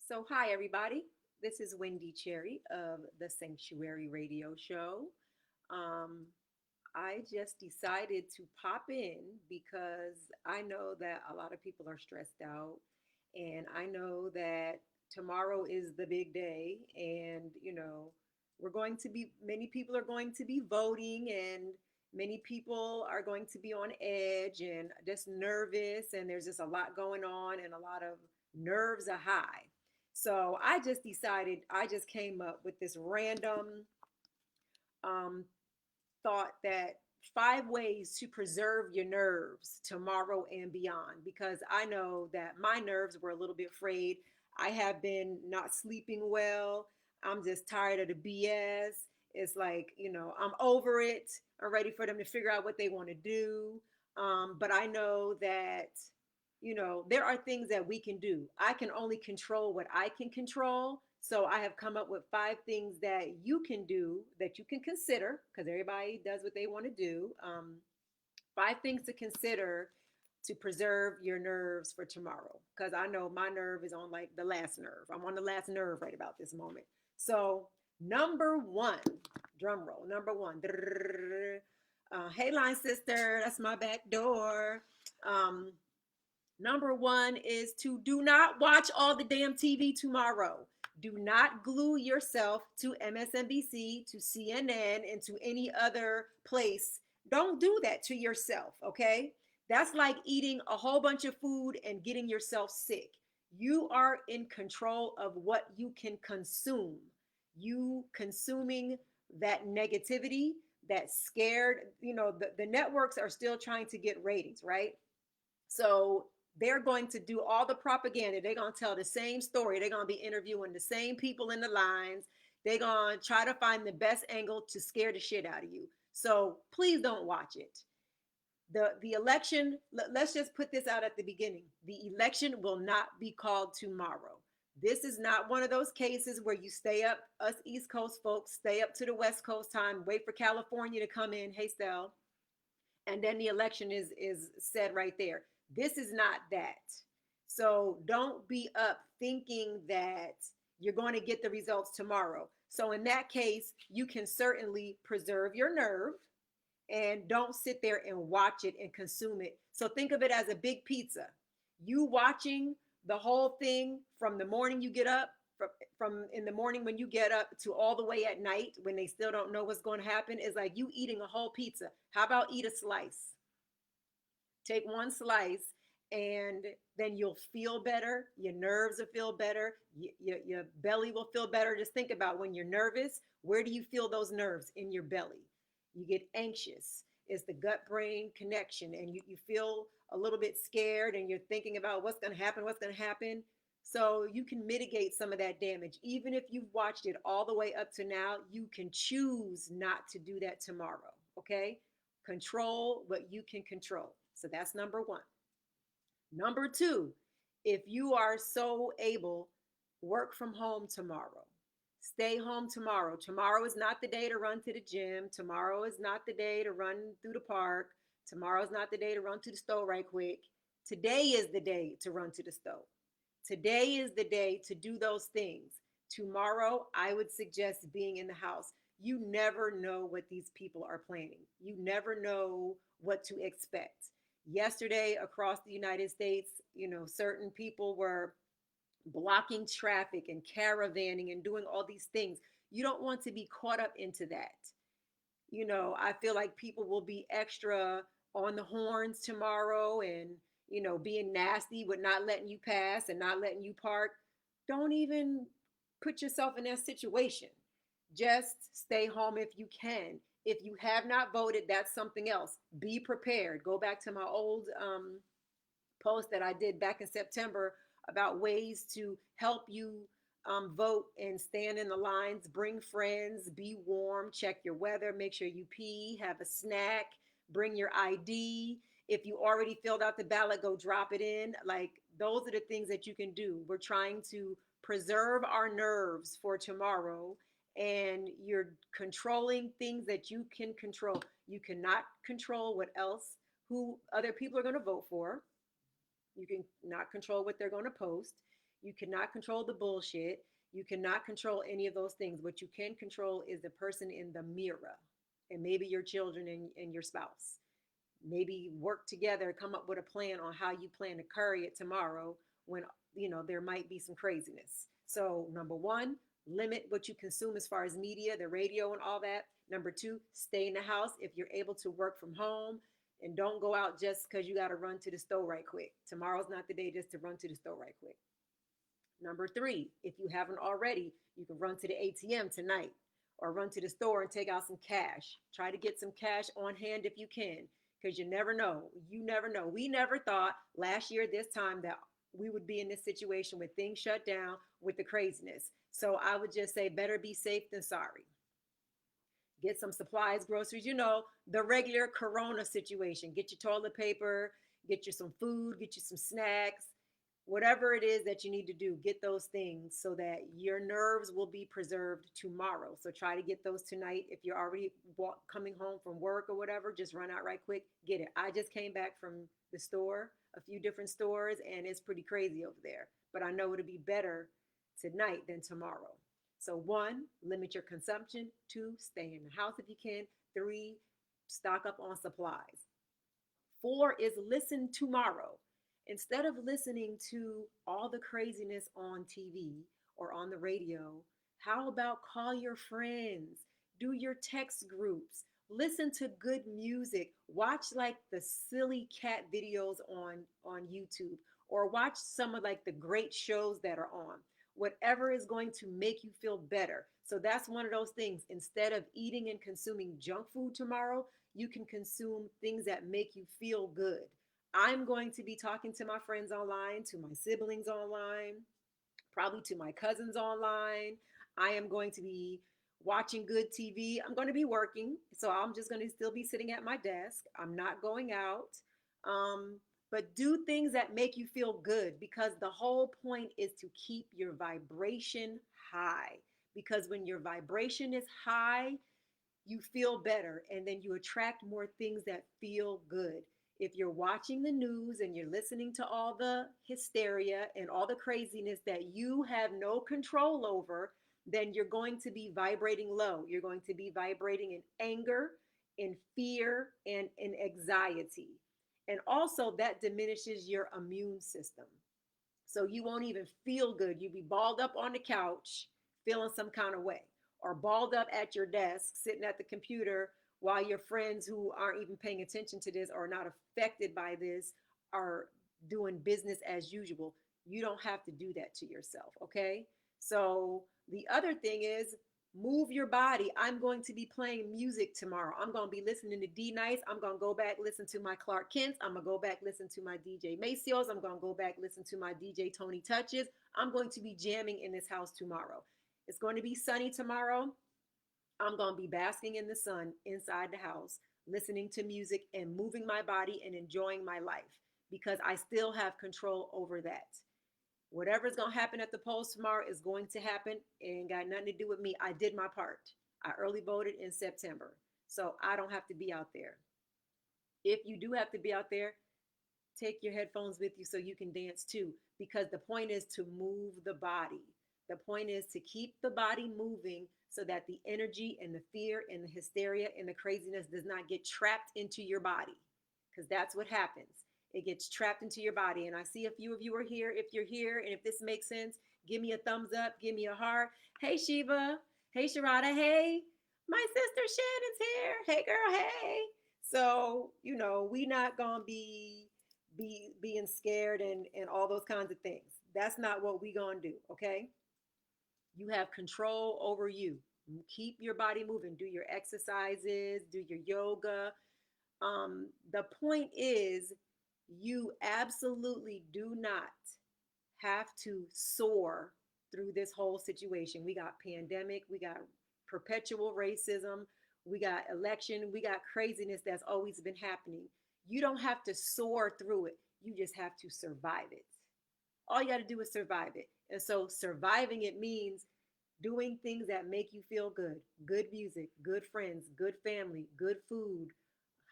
So, hi, everybody. This is Wendy Cherry of the Sanctuary Radio Show. Um, I just decided to pop in because I know that a lot of people are stressed out, and I know that tomorrow is the big day, and many people are going to be voting, and many people are going to be on edge and just nervous, and there's just a lot going on, and a lot of nerves are high. So I just decided, I just came up with this random um, thought that 5 ways to preserve your nerves tomorrow and beyond, because I know that my nerves were a little bit frayed. I have been not sleeping well. I'm just tired of the BS. It's like, I'm over it. I'm ready for them to figure out what they want to do. But I know that, there are things that we can do. I can only control what I can control. So I have come up with 5 things that you can do that you can consider, because everybody does what they want to do. 5 things to consider to preserve your nerves for tomorrow. Because I know my nerve is on like the last nerve. I'm on the last nerve right about this moment. So, number one, drum roll, number one. Hey, line sister, that's my back door. Um, Number one is to do not watch all the damn TV tomorrow. Do not glue yourself to MSNBC, to CNN, and to any other place. Don't do that to yourself, okay? That's like eating a whole bunch of food and getting yourself sick. You are in control of what you can consume. You consuming that negativity, that scared, the networks are still trying to get ratings, right? So they're going to do all the propaganda. They're going to tell the same story. They're going to be interviewing the same people in the lines. They're going to try to find the best angle to scare the shit out of you. So please don't watch it. The election, let's just put this out at the beginning. The election will not be called tomorrow. This is not one of those cases where you stay up, us East Coast folks, stay up to the West Coast time, wait for California to come in, hey, Stell, and then the election is said right there. This is not that. So don't be up thinking that you're going to get the results tomorrow. So in that case, you can certainly preserve your nerve and don't sit there and watch it and consume it. So think of it as a big pizza. You watching the whole thing from the morning you get up, from in the morning when you get up to all the way at night when they still don't know what's going to happen is like you eating a whole pizza. How about eat a slice? Take one slice and then you'll feel better. Your nerves will feel better. Your belly will feel better. Just think about when you're nervous, where do you feel those nerves? In your belly. You get anxious. It's the gut brain connection, and you feel a little bit scared and you're thinking about what's going to happen, what's going to happen. So you can mitigate some of that damage. Even if you've watched it all the way up to now, you can choose not to do that tomorrow. Okay? Control what you can control. So that's number one. Number two, if you are so able, work from home tomorrow. Stay home tomorrow. Tomorrow is not the day to run to the gym. Tomorrow is not the day to run through the park. Tomorrow is not the day to run to the store right quick. Today is the day to run to the store. Today is the day to do those things. Tomorrow, I would suggest being in the house. You never know what these people are planning. You never know what to expect. Yesterday, across the United States, certain people were blocking traffic and caravanning and doing all these things. You don't want to be caught up into that. I feel like people will be extra on the horns tomorrow and, being nasty with not letting you pass and not letting you park. Don't even put yourself in that situation. Just stay home if you can. If you have not voted, that's something else. Be prepared. Go back to my old post that I did back in September about ways to help you vote and stand in the lines, bring friends, be warm, check your weather, make sure you pee, have a snack, bring your ID. If you already filled out the ballot, go drop it in. Like, those are the things that you can do. We're trying to preserve our nerves for tomorrow, and you're controlling things that you can control. You cannot control who other people are going to vote for. You can not control what they're going to post. You cannot control the bullshit. You cannot control any of those things. What you can control is the person in the mirror, and maybe your children and your spouse. Maybe work together, come up with a plan on how you plan to carry it tomorrow when there might be some craziness. So number one, limit what you consume as far as media, the radio and all that. Number two, stay in the house if you're able to work from home, and don't go out just because you got to run to the store right quick. Tomorrow's not the day just to run to the store right quick. Number three, if you haven't already, you can run to the ATM tonight or run to the store and take out some cash. Try to get some cash on hand if you can, because you never know. You never know. We never thought last year this time that we would be in this situation with things shut down with the craziness. So I would just say better be safe than sorry. Get some supplies, groceries, the regular corona situation. Get your toilet paper, get you some food, get you some snacks, whatever it is that you need to do, get those things so that your nerves will be preserved tomorrow. So try to get those tonight. If you're already coming home from work or whatever, just run out right quick, get it. I just came back from the store, a few different stores, and it's pretty crazy over there. But I know it'll be better tonight than tomorrow. So one, limit your consumption. Two, stay in the house if you can. Three, stock up on supplies. Four is listen tomorrow. Instead of listening to all the craziness on TV or on the radio, how about call your friends, do your text groups, listen to good music, watch like the silly cat videos on YouTube, or watch some of like the great shows that are on. Whatever is going to make you feel better. So that's one of those things. Instead of eating and consuming junk food tomorrow, you can consume things that make you feel good. I'm going to be talking to my friends online, to my siblings online, probably to my cousins online. I am going to be watching good TV. I'm going to be working, so I'm just going to still be sitting at my desk. I'm not going out. But do things that make you feel good, because the whole point is to keep your vibration high. Because when your vibration is high, you feel better, and then you attract more things that feel good. If you're watching the news and you're listening to all the hysteria and all the craziness that you have no control over, then you're going to be vibrating low. You're going to be vibrating in anger, in fear, and in anxiety. And also, that diminishes your immune system. So you won't even feel good. You'll be balled up on the couch, feeling some kind of way, or balled up at your desk, sitting at the computer, while your friends who aren't even paying attention to this or not affected by this are doing business as usual. You don't have to do that to yourself, okay? So the other thing is, move your body. I'm going to be playing music tomorrow. I'm going to be listening to D Nice. I'm going to go back, listen to my Clark Kents. I'm going to go back, listen to my DJ Macios. I'm going to go back, listen to my DJ Tony Touches. I'm going to be jamming in this house tomorrow. It's going to be sunny tomorrow. I'm going to be basking in the sun inside the house, listening to music and moving my body and enjoying my life, because I still have control over that. Whatever's going to happen at the polls tomorrow is going to happen. It ain't got nothing to do with me. I did my part. I early voted in September, so I don't have to be out there. If you do have to be out there, take your headphones with you so you can dance too, because the point is to move the body. The point is to keep the body moving so that the energy and the fear and the hysteria and the craziness does not get trapped into your body, because that's what happens. It gets trapped into your body. And I see a few of you are here. If you're here and if this makes sense, give me a thumbs up, give me a heart. Hey, Shiva. Hey, Sharada. Hey, my sister Shannon's here. Hey, girl. Hey. So, we not going to be being scared and all those kinds of things. That's not what we going to do, okay? You have control over you. Keep your body moving. Do your exercises, do your yoga. The point is, you absolutely do not have to soar through this whole situation. We got pandemic, we got perpetual racism, we got election, we got craziness that's always been happening. You don't have to soar through it. You just have to survive it. All you got to do is survive it. And so surviving it means doing things that make you feel good. Good music, good friends, good family, good food,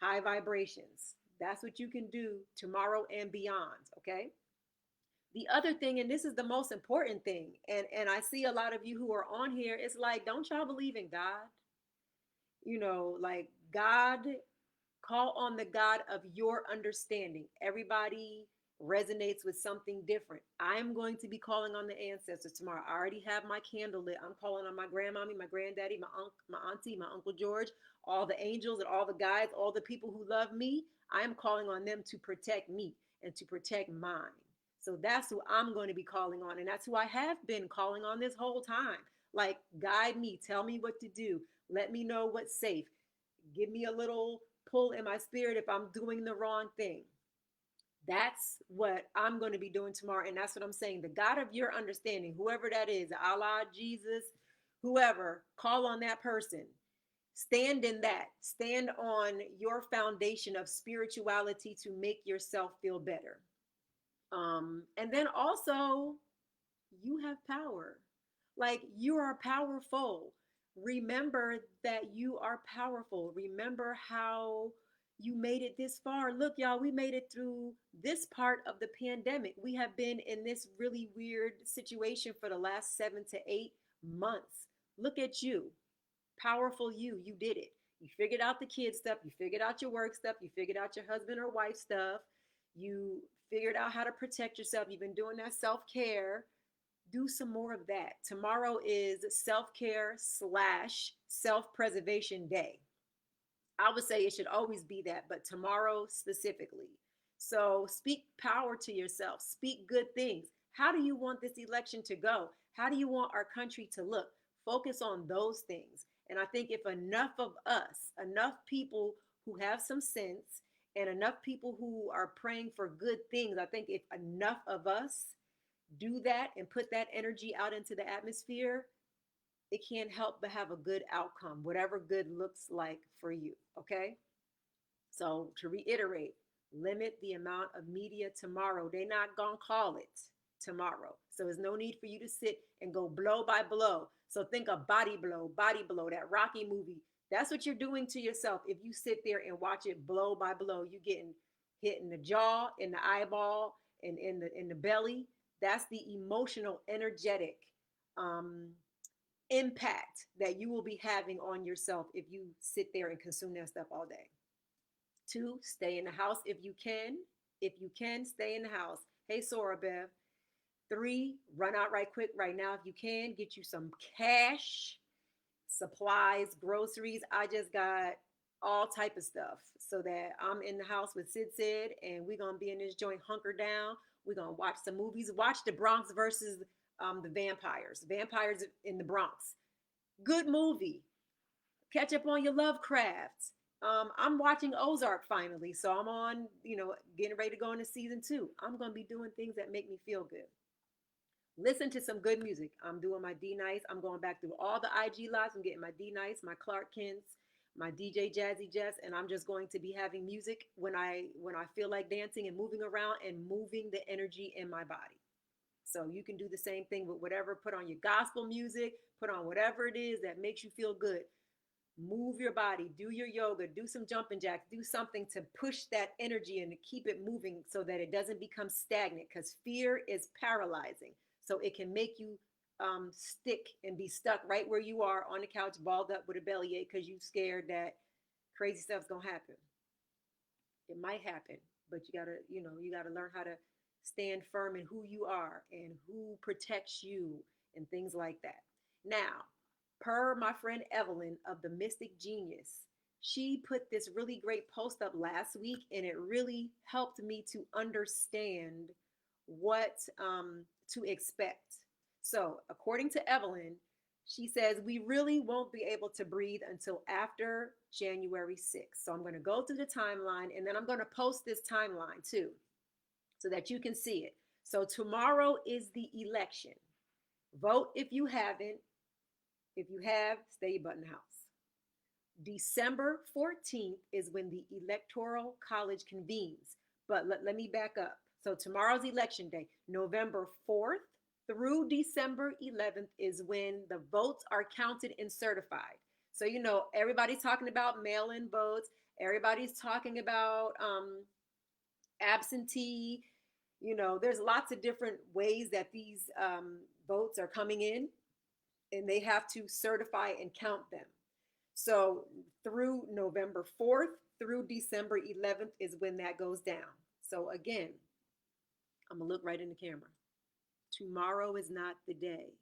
high vibrations. That's what you can do tomorrow and beyond, okay? The other thing, and this is the most important thing, and I see a lot of you who are on here, it's like, don't y'all believe in God? Like God, call on the God of your understanding. Everybody resonates with something different. I'm going to be calling on the ancestors tomorrow. I already have my candle lit. I'm calling on my grandmommy, my granddaddy, my auntie, my Uncle George, all the angels and all the guides, all the people who love me. I am calling on them to protect me and to protect mine. So that's who I'm going to be calling on. And that's who I have been calling on this whole time. Like, guide me, tell me what to do, let me know what's safe, give me a little pull in my spirit if I'm doing the wrong thing. That's what I'm going to be doing tomorrow. And that's what I'm saying. The God of your understanding, whoever that is, Allah, Jesus, whoever, call on that person. Stand in that. Stand on your foundation of spirituality to make yourself feel better. And then also, you have power. Like, you are powerful. Remember that you are powerful. Remember how you made it this far. Look, y'all, we made it through this part of the pandemic. We have been in this really weird situation for the last 7 to 8 months. Look at you. Powerful you. You did it. You figured out the kid stuff. You figured out your work stuff. You figured out your husband or wife stuff. You figured out how to protect yourself. You've been doing that self-care. Do some more of that. Tomorrow is self-care slash self-preservation day. I would say it should always be that, but tomorrow specifically. So speak power to yourself. Speak good things. How do you want this election to go? How do you want our country to look? Focus on those things. And I think if enough of us, enough people who have some sense, and enough people who are praying for good things, I think if enough of us do that and put that energy out into the atmosphere, it can't help but have a good outcome, whatever good looks like for you. Okay. So to reiterate, limit the amount of media tomorrow. They're not going to call it tomorrow. So there's no need for you to sit and go blow by blow. So think of Body Blow, that Rocky movie. That's what you're doing to yourself. If you sit there and watch it blow by blow, you're getting hit in the jaw, in the eyeball, and in the belly. That's the emotional, energetic impact that you will be having on yourself if you sit there and consume that stuff all day. 2, stay in the house if you can. If you can, stay in the house. Hey, Sora Bev. 3, run out right quick right now if you can. Get you some cash, supplies, groceries. I just got all type of stuff so that I'm in the house with Sid, and we're going to be in this joint hunker down. We're going to watch some movies. Watch The Bronx versus the Vampires. Vampires in the Bronx. Good movie. Catch up on your Lovecraft. I'm watching Ozark finally, so I'm on, getting ready to go into season 2. I'm going to be doing things that make me feel good. Listen to some good music. I'm doing my D Nice. I'm going back through all the IG lives. I'm getting my D Nice, my Clark Kents, my DJ Jazzy Jess, and I'm just going to be having music when I feel like dancing and moving around and moving the energy in my body. So you can do the same thing with whatever. Put on your gospel music, put on whatever it is that makes you feel good. Move your body, do your yoga, do some jumping jacks, do something to push that energy and to keep it moving so that it doesn't become stagnant, because fear is paralyzing. So it can make you stick and be stuck right where you are on the couch, balled up with a bellyache because you're scared that crazy stuff's gonna happen. It might happen, but you gotta learn how to stand firm in who you are and who protects you and things like that. Now, per my friend Evelyn of the Mystic Genius, she put this really great post up last week, and it really helped me to understand what to expect. So, according to Evelyn, she says we really won't be able to breathe until after January 6th. So, I'm going to go through the timeline, and then I'm going to post this timeline too so that you can see it. So, tomorrow is the election. Vote if you haven't. If you have, stay your butt in the house. December 14th is when the Electoral College convenes. But let me back up. So tomorrow's election day. November 4th through December 11th is when the votes are counted and certified. So, everybody's talking about mail-in votes. Everybody's talking about absentee, There's lots of different ways that these votes are coming in, and they have to certify and count them. So through November 4th through December 11th is when that goes down. So again, I'm going to look right in the camera. Tomorrow is not the day.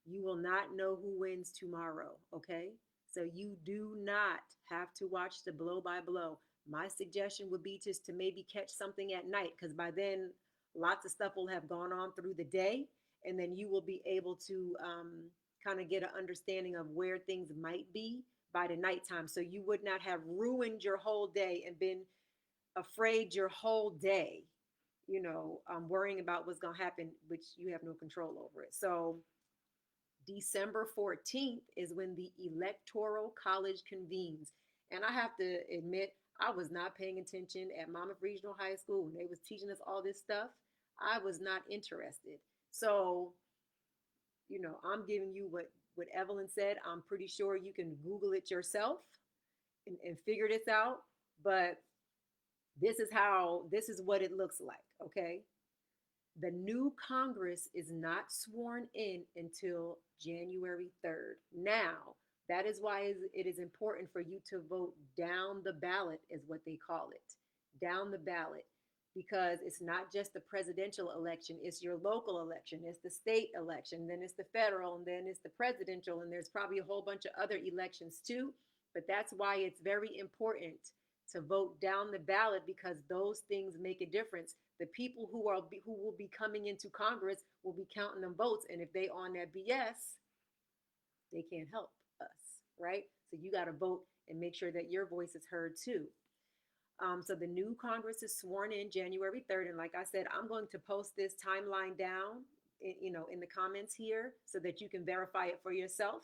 You will not know who wins tomorrow, okay? So you do not have to watch the blow by blow. My suggestion would be just to maybe catch something at night, because by then lots of stuff will have gone on through the day, and then you will be able to kind of get an understanding of where things might be by the nighttime. So you would not have ruined your whole day and been afraid your whole day, worrying about what's going to happen, which you have no control over it. So December 14th is when the Electoral College convenes. And I have to admit, I was not paying attention at Monmouth Regional High School when they was teaching us all this stuff. I was not interested. So, I'm giving you what Evelyn said. I'm pretty sure you can Google it yourself and figure this out. But this is what it looks like, okay? The new Congress is not sworn in until January 3rd. Now, that is why it is important for you to vote down the ballot, is what they call it. Down the ballot. Because it's not just the presidential election, it's your local election, it's the state election, then it's the federal, and then it's the presidential, and there's probably a whole bunch of other elections too. But that's why it's very important to vote down the ballot, because those things make a difference. The people who will be coming into Congress will be counting them votes, and if they on that BS, they can't help us, right? So you got to vote and make sure that your voice is heard too. So the new Congress is sworn in January 3rd, and like I said, I'm going to post this timeline down, in the comments here, so that you can verify it for yourself.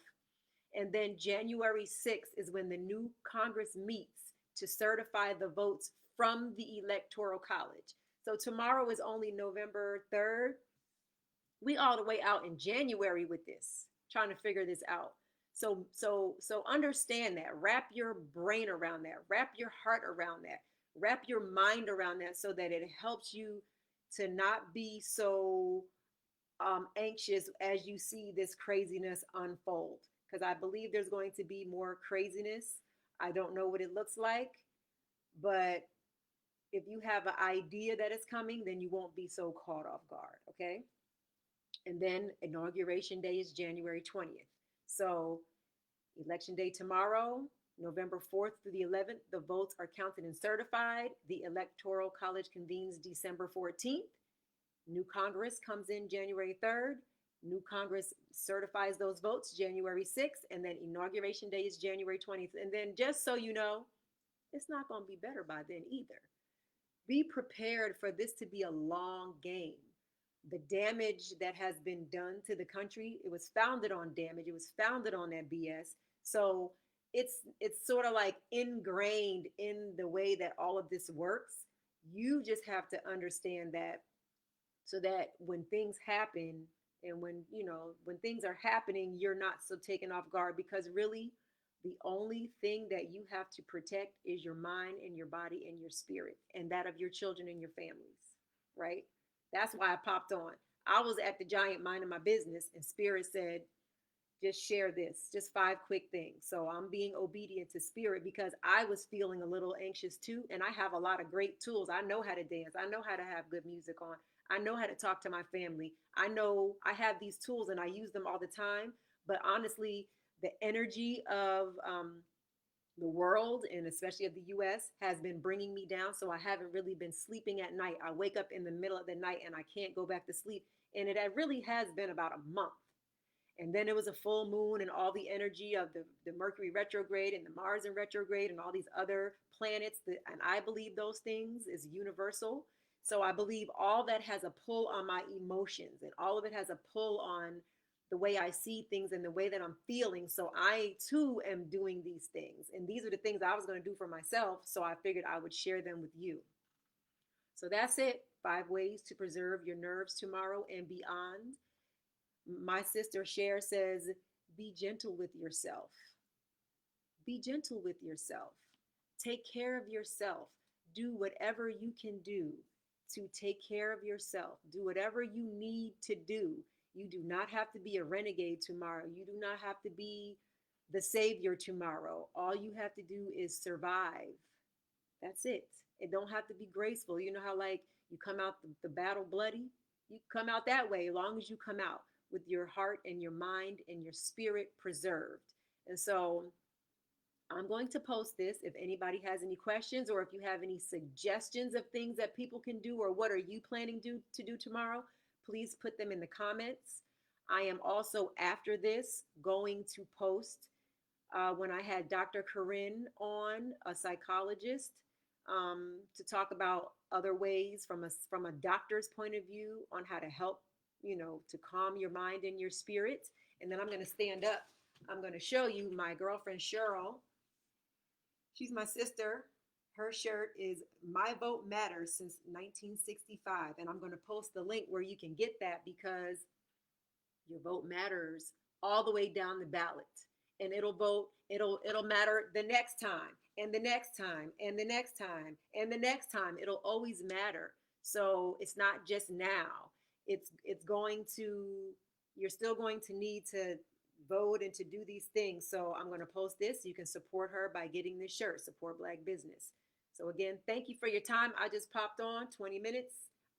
And then January 6th is when the new Congress meets to certify the votes from the Electoral College. So tomorrow is only November 3rd. We all the way out in January with this, trying to figure this out. So understand that. Wrap your brain around that. Wrap your heart around that. Wrap your mind around that, so that it helps you to not be so anxious as you see this craziness unfold. Because I believe there's going to be more craziness. I don't know what it looks like, but if you have an idea that it's coming, then you won't be so caught off guard, okay? And then Inauguration Day is January 20th. So Election Day tomorrow, November 4th through the 11th, the votes are counted and certified. The Electoral College convenes December 14th. New Congress comes in January 3rd. New Congress certifies those votes January 6th, and then Inauguration Day is January 20th. And then just so you know, it's not going to be better by then either. Be prepared for this to be a long game. The damage that has been done to the country, it was founded on damage. It was founded on that BS. So it's sort of like ingrained in the way that all of this works. You just have to understand that, so that when things happen, and when things are happening, you're not so taken off guard, because really the only thing that you have to protect is your mind and your body and your spirit, and that of your children and your families, right? That's why I popped on. I was at the Giant minding my business, and Spirit said, just share this, just 5 quick things. So I'm being obedient to Spirit, because I was feeling a little anxious too. And I have a lot of great tools. I know how to dance. I know how to have good music on. I know how to talk to my family. I know I have these tools and I use them all the time. But honestly, the energy of the world, and especially of the US, has been bringing me down. So I haven't really been sleeping at night. I wake up in the middle of the night and I can't go back to sleep. And it really has been about a month. And then it was a full moon, and all the energy of the Mercury retrograde and the Mars in retrograde and all these other planets. And I believe those things is universal. So I believe all that has a pull on my emotions, and all of it has a pull on the way I see things and the way that I'm feeling. So I too am doing these things. And these are the things I was going to do for myself. So I figured I would share them with you. So that's it. 5 ways to preserve your nerves tomorrow and beyond. My sister Cher says, be gentle with yourself. Be gentle with yourself. Take care of yourself. Do whatever you can do to take care of yourself. Do whatever you need to do. You do not have to be a renegade tomorrow. You do not have to be the savior tomorrow. All you have to do is survive. That's it. It don't have to be graceful. You know how like you come out the battle bloody? You come out that way as long as you come out with your heart and your mind and your spirit preserved. And so I'm going to post this if anybody has any questions or if you have any suggestions of things that people can do or what are you planning to do tomorrow, please put them in the comments. I am also after this going to post when I had Dr. Corinne on, a psychologist, to talk about other ways from a doctor's point of view on how to help, to calm your mind and your spirit. And then I'm going to stand up. I'm going to show you my girlfriend Cheryl. She's my sister. Her shirt is My Vote Matters since 1965. And I'm going to post the link where you can get that because your vote matters all the way down the ballot. And it'll matter the next time and the next time and the next time and the next time. It'll always matter. So it's not just now. It's going to you're still going to need to vote and to do these things. So I'm going to post this. You can support her by getting this shirt, support Black business. So again, thank you for your time. I just popped on 20 minutes.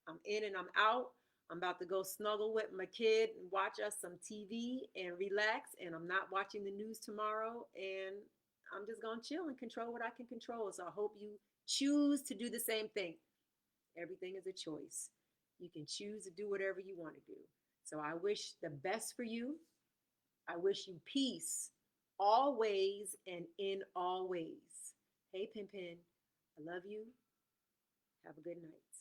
I'm in and I'm out. I'm about to go snuggle with my kid and watch us some TV and relax. And I'm not watching the news tomorrow. And I'm just going to chill and control what I can control. So I hope you choose to do the same thing. Everything is a choice. You can choose to do whatever you want to do. So I wish the best for you. I wish you peace always and in all ways. Hey, Pin Pin, I love you. Have a good night.